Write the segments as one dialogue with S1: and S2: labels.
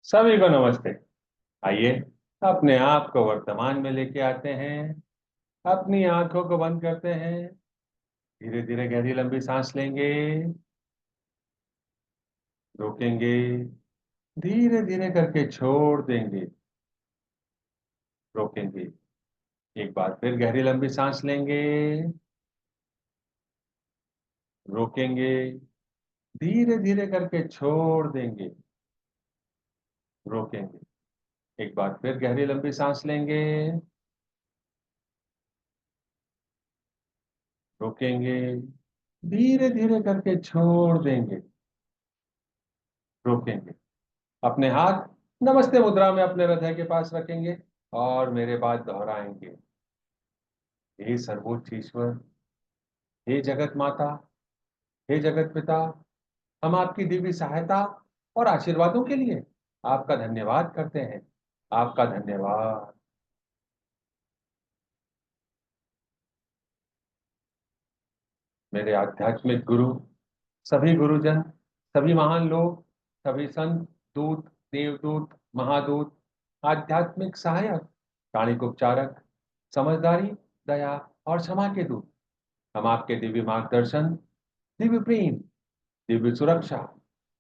S1: सभी को नमस्ते। आइए अपने आप को वर्तमान में लेके आते हैं। अपनी आंखों को बंद करते हैं। धीरे धीरे गहरी लंबी सांस लेंगे। रोकेंगे। धीरे धीरे करके छोड़ देंगे। रोकेंगे। एक बार फिर गहरी लंबी सांस लेंगे। रोकेंगे। धीरे धीरे करके छोड़ देंगे। रोकेंगे। एक बार फिर गहरी लंबी सांस लेंगे। रोकेंगे। धीरे धीरे करके छोड़ देंगे। रोकेंगे। अपने हाथ नमस्ते मुद्रा में अपने हृदय के पास रखेंगे और मेरे बाद दोहराएंगे। हे सर्वोच्च ईश्वर, हे जगत माता, हे जगत पिता, हम आपकी दिव्य सहायता और आशीर्वादों के लिए आपका धन्यवाद करते हैं। आपका धन्यवाद। मेरे आध्यात्मिक गुरु, सभी गुरुजन, सभी महान लोग, सभी संत, दूत, देवदूत, महादूत, आध्यात्मिक सहायक, प्राणिक उपचारक, समझदारी, दया और क्षमा के दूत, हम आपके दिव्य मार्गदर्शन, दिव्य प्रेम, दिव्य सुरक्षा,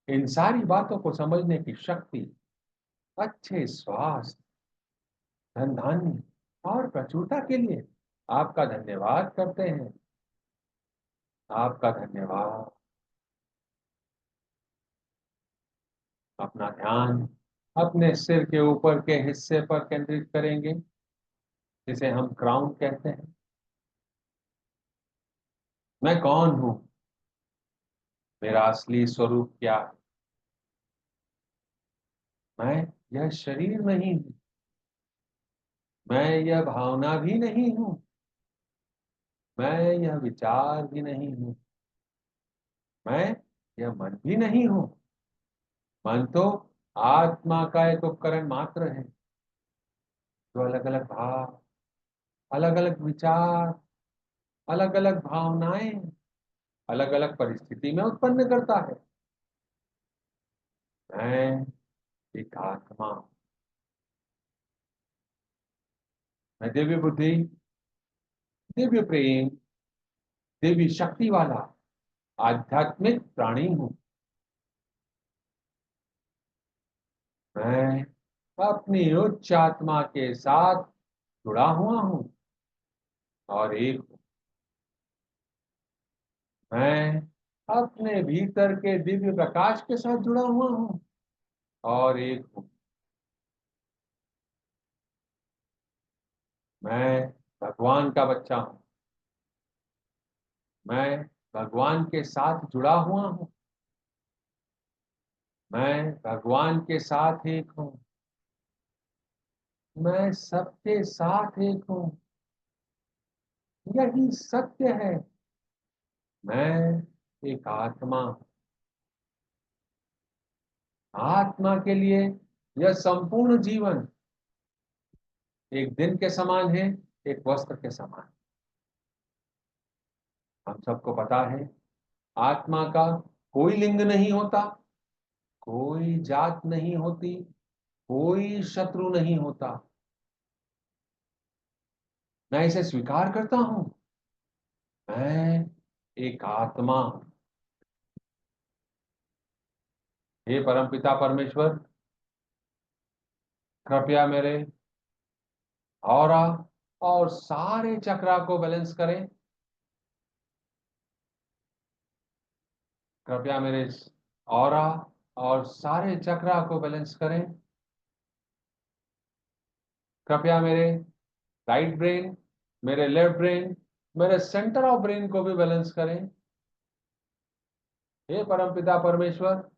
S1: इन सारी बातों को समझने की शक्ति, अच्छे स्वास्थ्य, धन धान्य और प्रचुरता के लिए आपका धन्यवाद करते हैं। आपका धन्यवाद। अपना ध्यान अपने सिर के ऊपर के हिस्से पर केंद्रित करेंगे, जिसे हम क्राउन कहते हैं। मैं कौन हूं? मेरा असली स्वरूप क्या है? मैं यह शरीर नहीं हूं। मैं यह भावना भी नहीं हूं। मैं यह विचार भी नहीं हूं। मैं यह मन भी नहीं हूं। मन तो आत्मा का एक उपकरण मात्र है, जो अलग अलग भाव, अलग अलग विचार, अलग अलग भावनाएं अलग अलग परिस्थिति में उत्पन्न करता है। मैं एक आत्मा हूं। मैं दिव्य बुद्धि, दिव्य प्रेम, दिव्य शक्ति वाला आध्यात्मिक प्राणी हूं। मैं अपनी उच्च आत्मा के साथ जुड़ा हुआ हूं और एक हूं। मैं अपने भीतर के दिव्य प्रकाश के साथ जुड़ा हुआ हूं और एक हूं। मैं भगवान का बच्चा हूं। मैं भगवान के साथ जुड़ा हुआ हूं। मैं भगवान के साथ एक हूं। मैं सबके साथ एक हूं। यही सत्य है। मैं एक आत्मा हूं। आत्मा के लिए यह संपूर्ण जीवन एक दिन के समान है, एक वस्त्र के समान। हम सबको पता है, आत्मा का कोई लिंग नहीं होता, कोई जात नहीं होती, कोई शत्रु नहीं होता। मैं इसे स्वीकार करता हूं। मैं एक आत्मा हूं। हे परमपिता परमेश्वर, कृपया मेरे ऑरा और सारे चक्रा को बैलेंस करें। कृपया मेरे ऑरा और सारे चक्रा को बैलेंस करें। कृपया मेरे राइट ब्रेन, मेरे लेफ्ट ब्रेन, मेरे सेंटर ऑफ ब्रेन को भी बैलेंस करें। हे परमपिता परमेश्वर,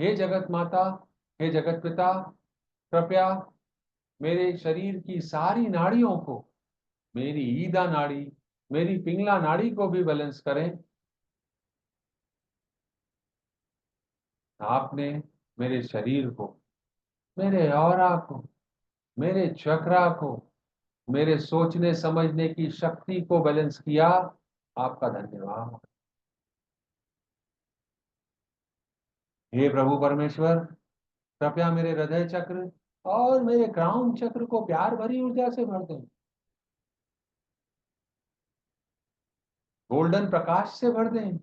S1: हे जगत माता, हे जगत पिता, कृपया मेरे शरीर की सारी नाड़ियों को, मेरी ईदा नाड़ी, मेरी पिंगला नाड़ी को भी बैलेंस करें। आपने मेरे शरीर को, मेरे ऑरा को, मेरे चक्रा को, मेरे सोचने समझने की शक्ति को बैलेंस किया। आपका धन्यवाद। हे प्रभु परमेश्वर, कृपया मेरे हृदय चक्र और मेरे क्राउन चक्र को प्यार भरी ऊर्जा से भर दें, गोल्डन प्रकाश से भर दें,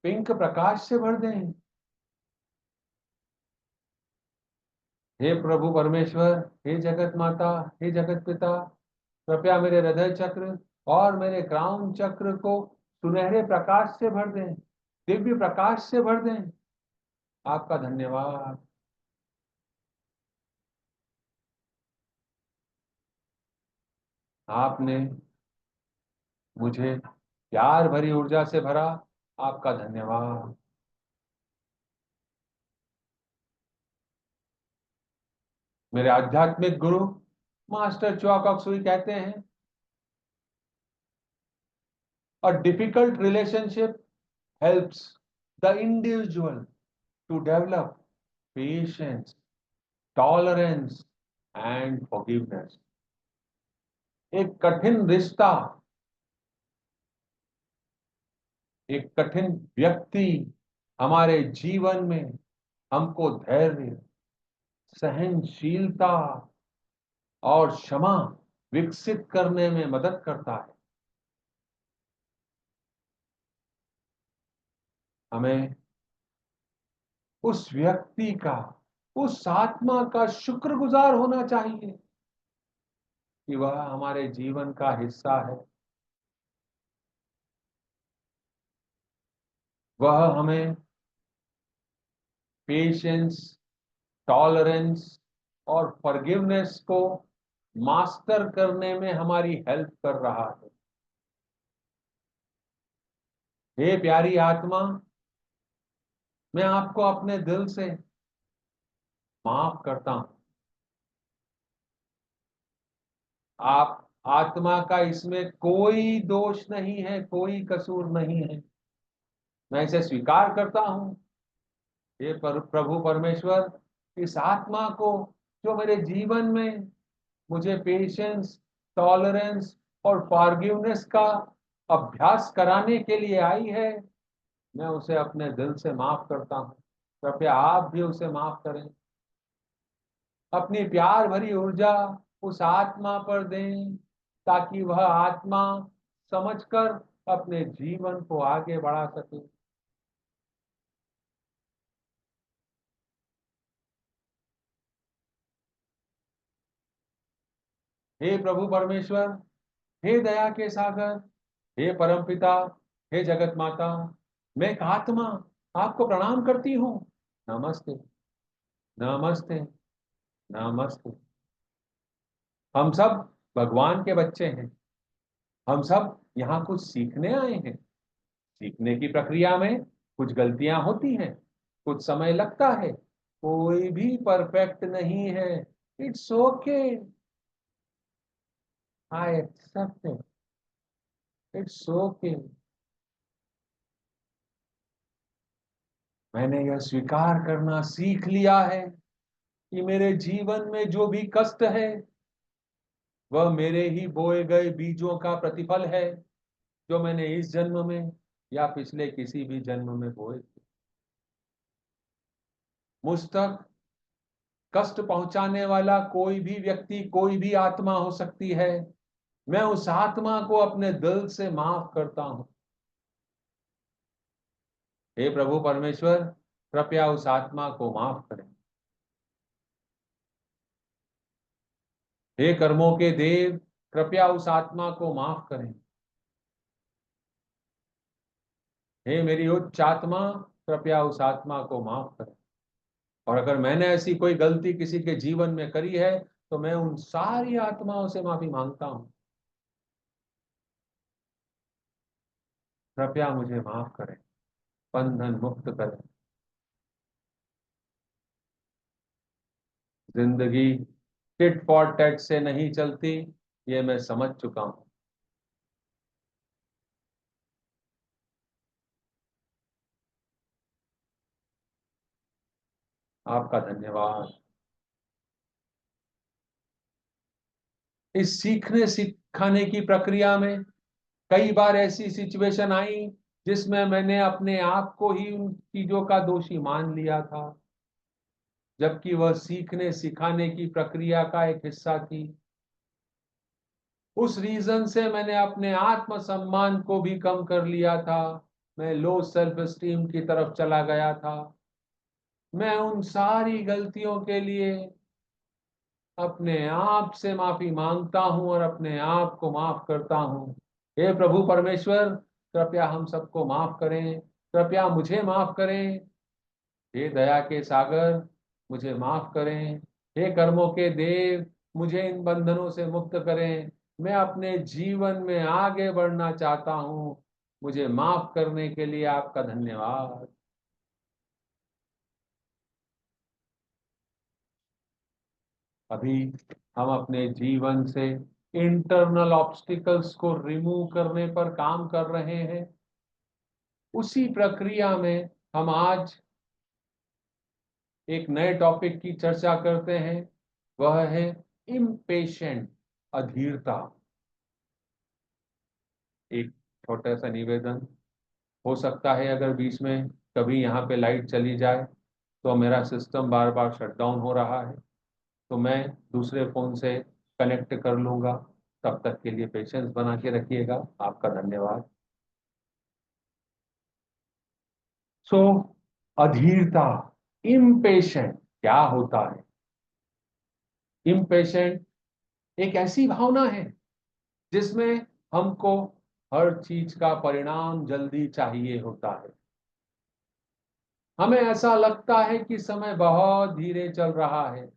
S1: पिंक प्रकाश से भर दें। हे प्रभु परमेश्वर, हे जगत माता, हे जगत पिता, कृपया मेरे हृदय चक्र और मेरे क्राउन चक्र को सुनहरे प्रकाश से भर दें, दिव्य प्रकाश से भर दें। आपका धन्यवाद। आपने मुझे प्यार भरी ऊर्जा से भरा। आपका धन्यवाद। मेरे आध्यात्मिक गुरु मास्टर च्वा कॉक सुई कहते हैं, a difficult relationship helps the individual to develop patience, tolerance and forgiveness. एक कठिन रिश्ता, एक कठिन व्यक्ति हमारे जीवन में हमको धैर्य, सहनशीलता और क्षमा विकसित करने में मदद करता है। हमें उस व्यक्ति का, उस आत्मा का शुक्रगुजार होना चाहिए कि वह हमारे जीवन का हिस्सा है। वह हमें पेशेंस, टॉलरेंस और फॉरगिवनेस को मास्टर करने में हमारी हेल्प कर रहा है। हे प्यारी आत्मा, मैं आपको अपने दिल से माफ करता हूं। आप आत्मा का इसमें कोई दोष नहीं है, कोई कसूर नहीं है। मैं इसे स्वीकार करता हूं। हे प्रभु परमेश्वर, इस आत्मा को जो मेरे जीवन में मुझे पेशेंस, टॉलरेंस और फॉरगिवनेस का अभ्यास कराने के लिए आई है, मैं उसे अपने दिल से माफ करता हूं। कृपया आप भी उसे माफ करें। अपनी प्यार भरी ऊर्जा उस आत्मा पर दें ताकि वह आत्मा समझकर अपने जीवन को आगे बढ़ा सके। हे प्रभु परमेश्वर, हे दया के सागर, हे परमपिता, हे जगत माता, मैं एक आत्मा आपको प्रणाम करती हूँ। नमस्ते, नमस्ते, नमस्ते। हम सब भगवान के बच्चे हैं। हम सब यहाँ कुछ सीखने आए हैं। सीखने की प्रक्रिया में कुछ गलतियां होती हैं, कुछ समय लगता है। कोई भी परफेक्ट नहीं है। It's okay, I accept it. It's okay. मैंने यह स्वीकार करना सीख लिया है कि मेरे जीवन में जो भी कष्ट है वह मेरे ही बोए गए बीजों का प्रतिफल है, जो मैंने इस जन्म में या पिछले किसी भी जन्म में बोए थे। मुझ तक कष्ट पहुंचाने वाला कोई भी व्यक्ति, कोई भी आत्मा हो सकती है। मैं उस आत्मा को अपने दिल से माफ करता हूं। हे प्रभु परमेश्वर, कृपया उस आत्मा को माफ करें। हे कर्मों के देव, कृपया उस आत्मा को माफ करें। हे मेरी उच्च आत्मा, कृपया उस आत्मा को माफ करें। और अगर मैंने ऐसी कोई गलती किसी के जीवन में करी है तो मैं उन सारी आत्माओं से माफी मांगता हूं। कृपया मुझे माफ करें, बंधन मुक्त करें। जिंदगी टिट फॉर टैट से नहीं चलती, ये मैं समझ चुका हूं। आपका धन्यवाद। इस सीखने सिखाने की प्रक्रिया में कई बार ऐसी सिचुएशन आई जिसमें मैंने अपने आप को ही उन चीजों का दोषी मान लिया था, जबकि वह सीखने सिखाने की प्रक्रिया का एक हिस्सा थी। उस रीजन से मैंने अपने आत्मसम्मान को भी कम कर लिया था। मैं लो सेल्फ एस्टीम की तरफ चला गया था। मैं उन सारी गलतियों के लिए अपने आप से माफी मांगता हूं और अपने आप को माफ करता हूं। हे प्रभु परमेश्वर, कृपया हम सबको माफ करें, कृपया मुझे माफ करें। हे दया के सागर, मुझे माफ करें। हे कर्मों के देव, मुझे इन बंधनों से मुक्त करें। मैं अपने जीवन में आगे बढ़ना चाहता हूं। मुझे माफ करने के लिए आपका धन्यवाद। अभी हम अपने जीवन से इंटरनल ऑब्स्टिकल्स को रिमूव करने पर काम कर रहे हैं। उसी प्रक्रिया में हम आज एक नए टॉपिक की चर्चा करते हैं। वह है इम्पेशेंट, अधीरता। एक छोटा सा निवेदन हो सकता है, अगर बीच में कभी यहाँ पे लाइट चली जाए तो मेरा सिस्टम बार बार शट डाउन हो रहा है, तो मैं दूसरे फोन से कनेक्ट कर लूंगा। तब तक के लिए पेशेंस बना के रखिएगा। आपका धन्यवाद। सो अधीरता, इम्पेशेंट क्या होता है? इम्पेशेंट एक ऐसी भावना है जिसमें हमको हर चीज का परिणाम जल्दी चाहिए होता है। हमें ऐसा लगता है कि समय बहुत धीरे चल रहा है,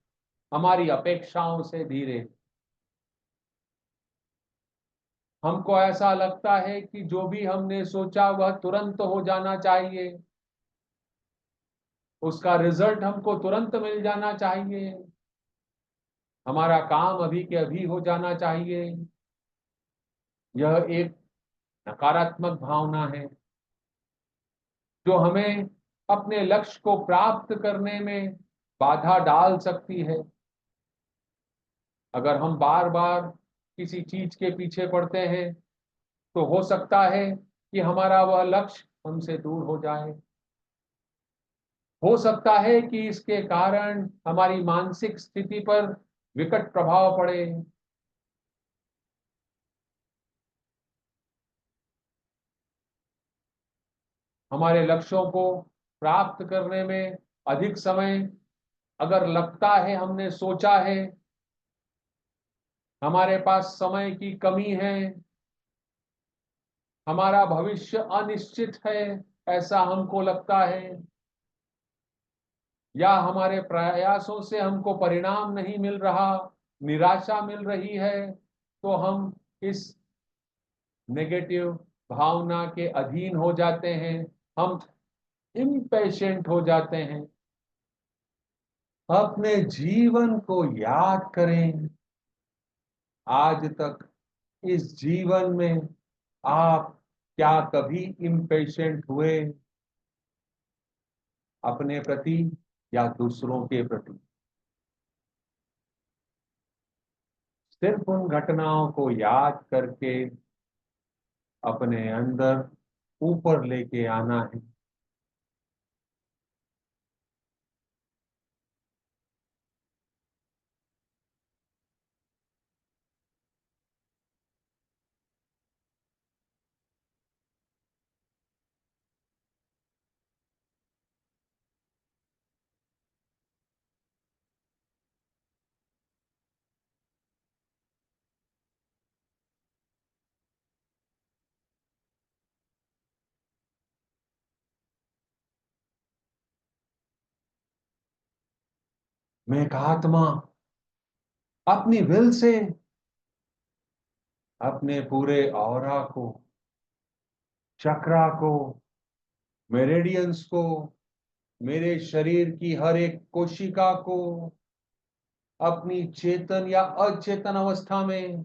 S1: हमारी अपेक्षाओं से धीरे। हमको ऐसा लगता है कि जो भी हमने सोचा वह तुरंत हो जाना चाहिए, उसका रिजल्ट हमको तुरंत मिल जाना चाहिए, हमारा काम अभी के अभी हो जाना चाहिए। यह एक नकारात्मक भावना है जो हमें अपने लक्ष्य को प्राप्त करने में बाधा डाल सकती है। अगर हम बार बार किसी चीज के पीछे पड़ते हैं तो हो सकता है कि हमारा वह लक्ष्य हमसे दूर हो जाए। हो सकता है कि इसके कारण हमारी मानसिक स्थिति पर विकट प्रभाव पड़े। हमारे लक्ष्यों को प्राप्त करने में अधिक समय अगर लगता है, हमने सोचा है, हमारे पास समय की कमी है, हमारा भविष्य अनिश्चित है, ऐसा हमको लगता है, या हमारे प्रयासों से हमको परिणाम नहीं मिल रहा, निराशा मिल रही है, तो हम इस नेगेटिव भावना के अधीन हो जाते हैं। हम इम्पेशेंट हो जाते हैं। अपने जीवन को याद करें। आज तक इस जीवन में आप क्या कभी इम्पेशेंट हुए? अपने प्रति या दूसरों के प्रति? सिर्फ उन घटनाओं को याद करके अपने अंदर ऊपर लेके आना है। मैं एक आत्मा अपनी विल से अपने पूरे ऑरा को, चक्रा को, मेरेडियंस को, मेरे शरीर की हर एक कोशिका को अपनी चेतन या अचेतन अवस्था में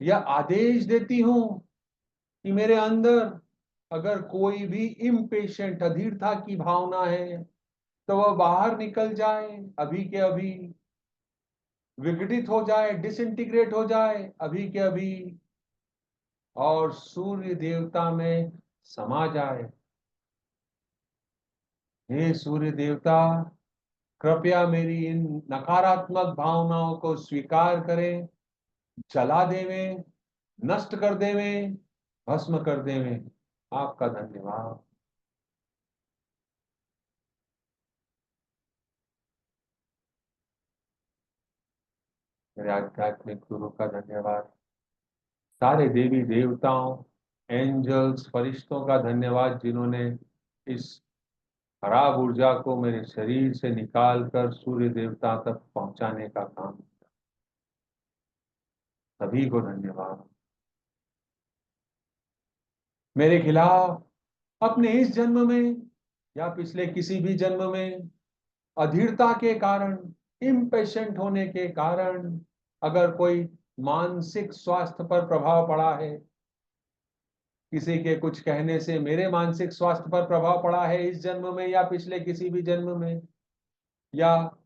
S1: यह आदेश देती हूं कि मेरे अंदर अगर कोई भी इम्पेशेंट, अधीरता की भावना है, तो वह बाहर निकल जाए अभी के अभी, विघटित हो जाए, डिसइंटीग्रेट हो जाए अभी के अभी, और सूर्य देवता में समा जाए। हे सूर्य देवता, कृपया मेरी इन नकारात्मक भावनाओं को स्वीकार करें, जला देवें, नष्ट कर देवें, भस्म कर देवें। आपका धन्यवाद। मेरे आध्यात्मिक गुरु का धन्यवाद। सारे देवी देवताओं, एंजल्स, फरिश्तों का धन्यवाद जिन्होंने इस खराब ऊर्जा को मेरे शरीर से निकाल कर सूर्य देवता तक पहुंचाने का काम किया। सभी को धन्यवाद। मेरे खिलाफ अपने इस जन्म में या पिछले किसी भी जन्म में अधीरता के कारण, इम्पेशेंट होने के कारण अगर कोई मानसिक स्वास्थ्य पर प्रभाव पड़ा है, किसी के कुछ कहने से मेरे मानसिक स्वास्थ्य पर प्रभाव पड़ा है इस जन्म में या पिछले किसी भी जन्म में, या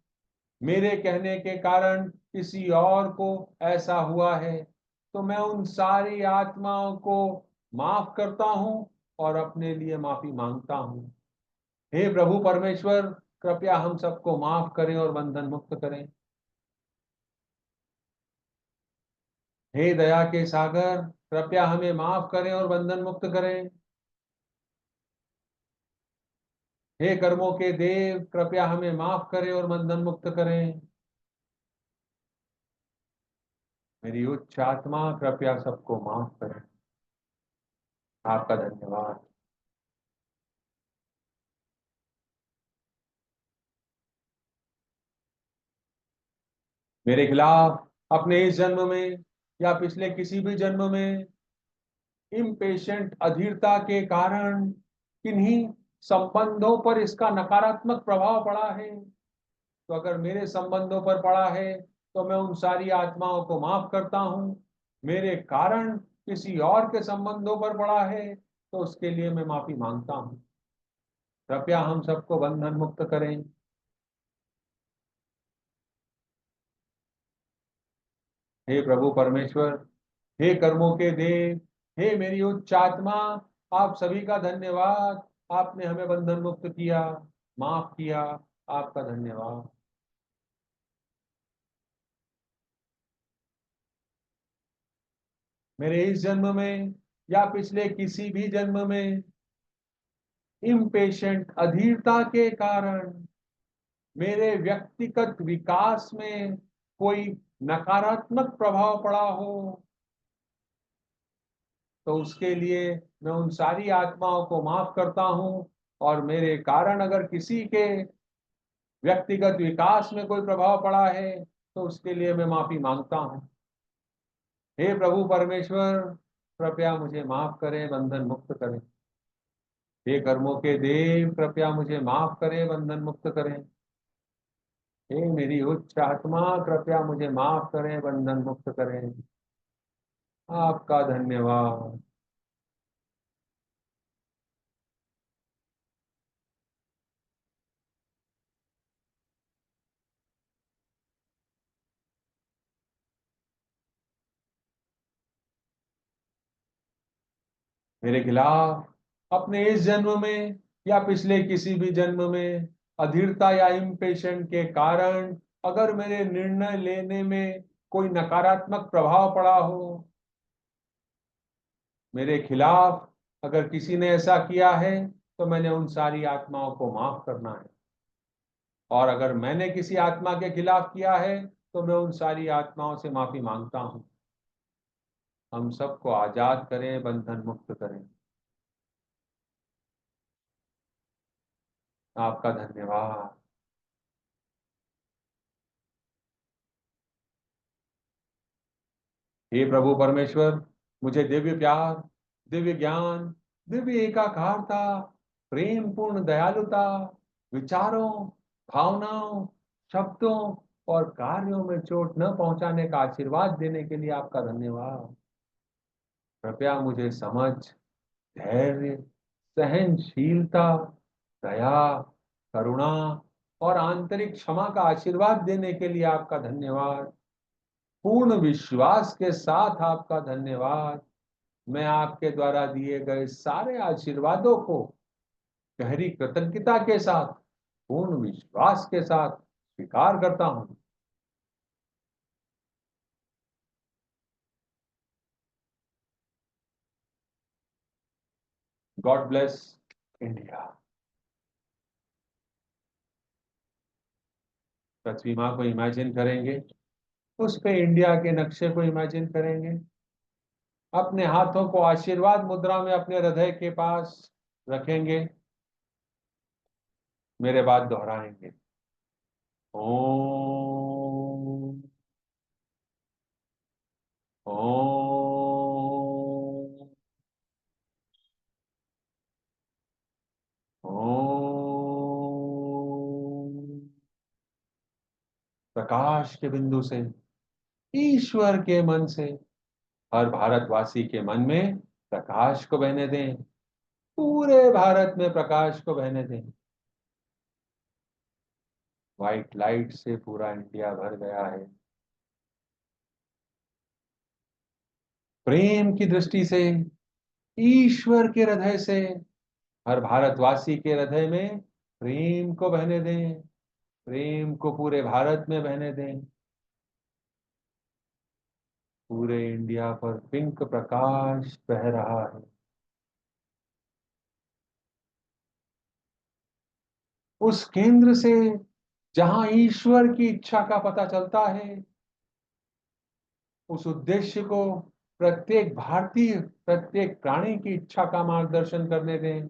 S1: मेरे कहने के कारण किसी और को ऐसा हुआ है, तो मैं उन सारी आत्माओं को माफ करता हूं और अपने लिए माफी मांगता हूं। हे प्रभु परमेश्वर, कृपया हम सबको माफ करें और बंधन मुक्त करें। हे दया के सागर, कृपया हमें माफ करें और बंधन मुक्त करें। हे कर्मों के देव, कृपया हमें माफ करें और बंधन मुक्त करें। मेरी उच्च आत्मा, कृपया सबको माफ करें। आपका धन्यवाद। मेरे खिलाफ अपने इस जन्म में या पिछले किसी भी जन्म में इम्पेशेंट अधीरता के कारण किन्हीं संबंधों पर इसका नकारात्मक प्रभाव पड़ा है, तो अगर मेरे संबंधों पर पड़ा है तो मैं उन सारी आत्माओं को माफ करता हूं। मेरे कारण किसी और के संबंधों पर पड़ा है तो उसके लिए मैं माफी मांगता हूं। कृपया हम सबको बंधन मुक्त करें। हे प्रभु परमेश्वर, हे कर्मों के देव, हे मेरी उच्च आत्मा, आप सभी का धन्यवाद। आपने हमें बंधन मुक्त किया, माफ किया। आपका धन्यवाद। मेरे इस जन्म में या पिछले किसी भी जन्म में इम्पेशेंट अधीरता के कारण मेरे व्यक्तिगत विकास में कोई नकारात्मक प्रभाव पड़ा हो, तो उसके लिए मैं उन सारी आत्माओं को माफ करता हूं। और मेरे कारण अगर किसी के व्यक्तिगत विकास में कोई प्रभाव पड़ा है तो उसके लिए मैं माफी मांगता हूं। हे प्रभु परमेश्वर, कृपया मुझे माफ करें, बंधन मुक्त करें। हे कर्मों के देव, कृपया मुझे माफ करें, बंधन मुक्त करें। हे मेरी उच्च आत्मा, कृपया मुझे माफ करें, बंधन मुक्त करें। आपका धन्यवाद। मेरे खिलाफ अपने इस जन्म में या पिछले किसी भी जन्म में अधीरता या इम्पेशेंट के कारण अगर मेरे निर्णय लेने में कोई नकारात्मक प्रभाव पड़ा हो, मेरे खिलाफ अगर किसी ने ऐसा किया है, तो मैंने उन सारी आत्माओं को माफ करना है। और अगर मैंने किसी आत्मा के खिलाफ किया है तो मैं उन सारी आत्माओं से माफी मांगता हूं। हम सबको आजाद करें, बंधन मुक्त करें। आपका धन्यवाद। हे प्रभु परमेश्वर, मुझे दिव्य प्यार, दिव्य ज्ञान, दिव्य एकाकारता, प्रेम पूर्ण दयालुता, विचारों, भावनाओं, शब्दों और कार्यों में चोट न पहुंचाने का आशीर्वाद देने के लिए आपका धन्यवाद। कृपया मुझे समझ, धैर्य, सहनशीलता, दया, करुणा और आंतरिक क्षमा का आशीर्वाद देने के लिए आपका धन्यवाद। पूर्ण विश्वास के साथ आपका धन्यवाद। मैं आपके द्वारा दिए गए सारे आशीर्वादों को गहरी कृतज्ञता के साथ, पूर्ण विश्वास के साथ स्वीकार करता हूं। God bless India. पृथ्वी माँ को इमेजिन करेंगे, उस पे इंडिया के नक्शे को इमेजिन करेंगे, अपने हाथों को आशीर्वाद मुद्रा में अपने हृदय के पास रखेंगे, मेरे बाद दोहराएंगे। ओम। ओम। ओम। प्रकाश के बिंदु से, ईश्वर के मन से, हर भारतवासी के मन में प्रकाश को बहने दें, पूरे भारत में प्रकाश को बहने दें। व्हाइट लाइट से पूरा इंडिया भर गया है। प्रेम की दृष्टि से, ईश्वर के हृदय से, हर भारतवासी के हृदय में प्रेम को बहने दें, प्रेम को पूरे भारत में बहने दें। पूरे इंडिया पर पिंक प्रकाश बह रहा है। उस केंद्र से जहां ईश्वर की इच्छा का पता चलता है, उस उद्देश्य को प्रत्येक भारतीय, प्रत्येक प्राणी की इच्छा का मार्गदर्शन करने दें।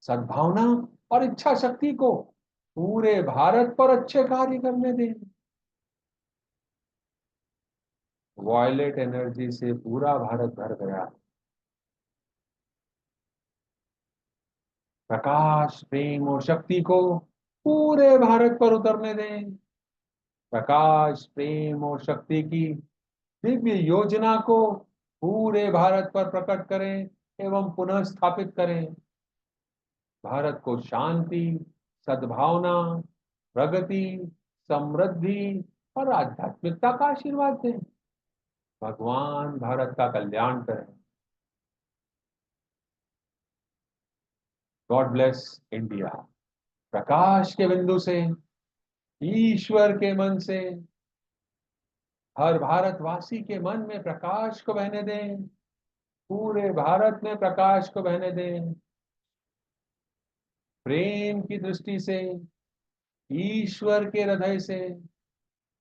S1: सद्भावना और इच्छा शक्ति को पूरे भारत पर अच्छे कार्य करने दें। वॉयलेट एनर्जी से पूरा भारत भर गया। प्रकाश, प्रेम और शक्ति को पूरे भारत पर उतरने दें। प्रकाश, प्रेम और शक्ति की दिव्य योजना को पूरे भारत पर प्रकट करें एवं पुनः स्थापित करें। भारत को शांति, सद्भावना, प्रगति, समृद्धि और आध्यात्मिकता का आशीर्वाद दें। भगवान भारत का कल्याण करें। God bless India. प्रकाश के बिंदु से, ईश्वर के मन से, हर भारतवासी के मन में प्रकाश को बहने दें, पूरे भारत में प्रकाश को बहने दें। प्रेम की दृष्टि से, ईश्वर के हृदय से,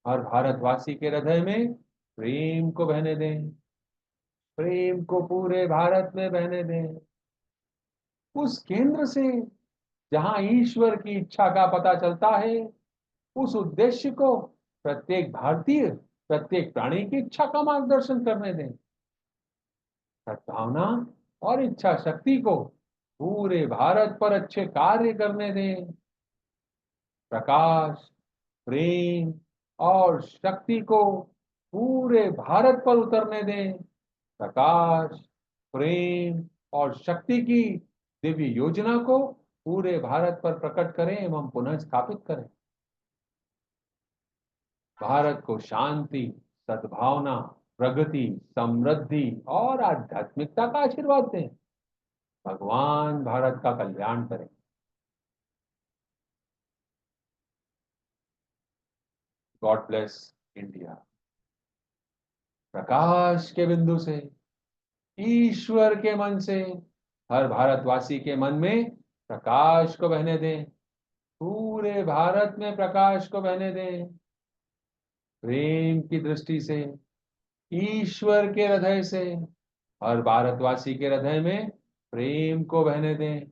S1: हर भारतवासी के हृदय में प्रेम को बहने दें, प्रेम को पूरे भारत में बहने दें। उस केंद्र से जहां ईश्वर की इच्छा का पता चलता है, उस उद्देश्य को प्रत्येक भारतीय, प्रत्येक प्राणी की इच्छा का मार्गदर्शन करने दें। सद्भावना और इच्छा शक्ति को पूरे भारत पर अच्छे कार्य करने दें। प्रकाश, प्रेम और शक्ति को पूरे भारत पर उतरने दें। प्रकाश, प्रेम और शक्ति की दिव्य योजना को पूरे भारत पर प्रकट करें एवं पुनः स्थापित करें। भारत को शांति, सद्भावना, प्रगति, समृद्धि और आध्यात्मिकता का आशीर्वाद दें। भगवान भारत का कल्याण करें। God bless India. प्रकाश के बिंदु से, ईश्वर के मन से, हर भारतवासी के मन में प्रकाश को बहने दें, पूरे भारत में प्रकाश को बहने दें। प्रेम की दृष्टि से, ईश्वर के हृदय से, हर भारतवासी के हृदय में प्रेम को बहने दें,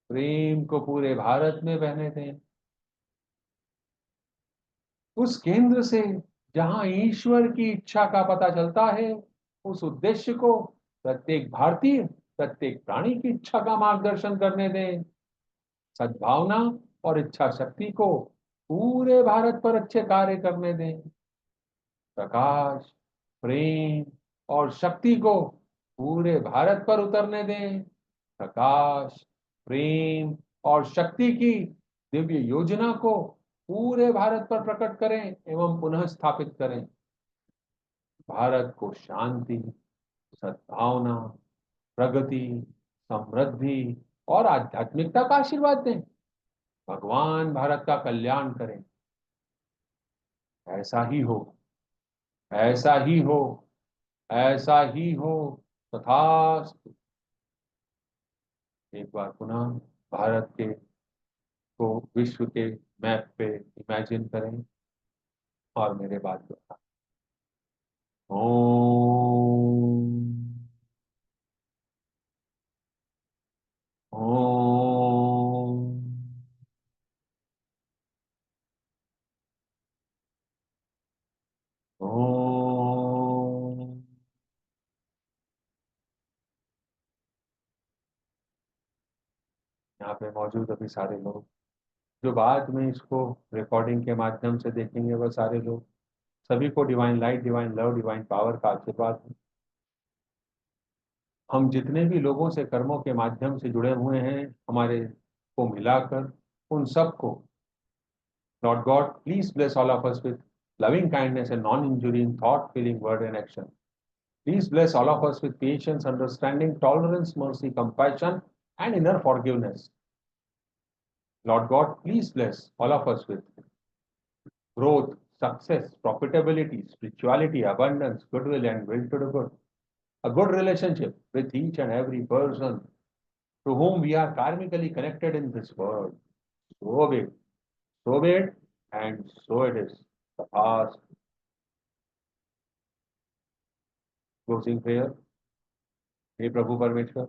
S1: प्रेम को पूरे भारत में बहने दें। उस केंद्र से जहां ईश्वर की इच्छा का पता चलता है, उस उद्देश्य को प्रत्येक भारतीय, प्रत्येक प्राणी की इच्छा का मार्गदर्शन करने दें। सद्भावना और इच्छा शक्ति को पूरे भारत पर अच्छे कार्य करने दें। प्रकाश, प्रेम और शक्ति को पूरे भारत पर उतरने दें। प्रकाश, प्रेम और शक्ति की दिव्य योजना को पूरे भारत पर प्रकट करें एवं पुनः स्थापित करें। भारत को शांति, सद्भावना, प्रगति, समृद्धि और आध्यात्मिकता का आशीर्वाद दें। भगवान भारत का कल्याण करें। ऐसा ही हो, ऐसा ही हो, ऐसा ही हो। तथास्तु। एक बार पुनः भारत के को विश्व के मैप पे इमेजिन करें और मेरे बाद दोहराएं। ओम। ओम। ओम। यहाँ पे मौजूद अभी सारे लोग जो बाद में इसको रिकॉर्डिंग के माध्यम से देखेंगे, वह सारे लोग, सभी को divine light, divine love, divine power का आशीर्वाद है। हम जितने भी लोगों से कर्मों के माध्यम से जुड़े हुए हैं, हमारे को मिलाकर उन सबको, Lord God, please bless all of us with loving kindness and non-injury in thought, feeling, word, and action. Please bless all of us with patience, understanding, tolerance, mercy, compassion, and inner forgiveness. Lord God, please bless all of us with growth, success, profitability, spirituality, abundance, goodwill, and will to do good. A good relationship with each and every person to whom we are karmically connected in this world. So be it, so be it, and so it is. The past closing prayer. हे प्रभु परमेश्वर,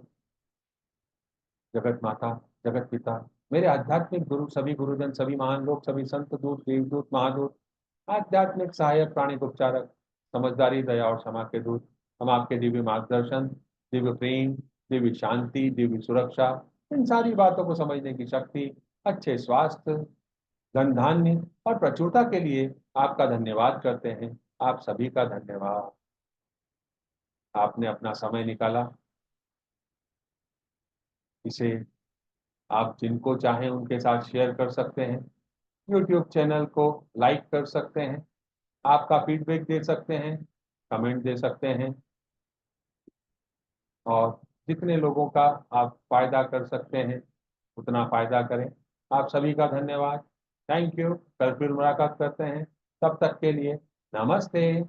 S1: जगत माता, जगत पिता, मेरे आध्यात्मिक गुरु, सभी गुरुजन, सभी महान लोग, सभी संत, दूत, देवदूत, महादूत, आध्यात्मिक सहायक, प्राणिक उपचारक, समझदारी, दया और क्षमा के दूत, हम आपके दिव्य मार्गदर्शन, दिव्य प्रेम, दिव्य शांति, दिव्य सुरक्षा, इन सारी बातों को समझने की शक्ति, अच्छे स्वास्थ्य, धन धान्य और प्रचुरता के लिए आपका धन्यवाद करते हैं। आप सभी का धन्यवाद। आपने अपना समय निकाला, इसे आप जिनको चाहें उनके साथ शेयर कर सकते हैं। यूट्यूब चैनल को लाइक कर सकते हैं, आपका फीडबैक दे सकते हैं, कमेंट दे सकते हैं और जितने लोगों का आप फायदा कर सकते हैं उतना फायदा करें। आप सभी का धन्यवाद। Thank you. कल फिर मुलाकात करते हैं। तब तक के लिए नमस्ते।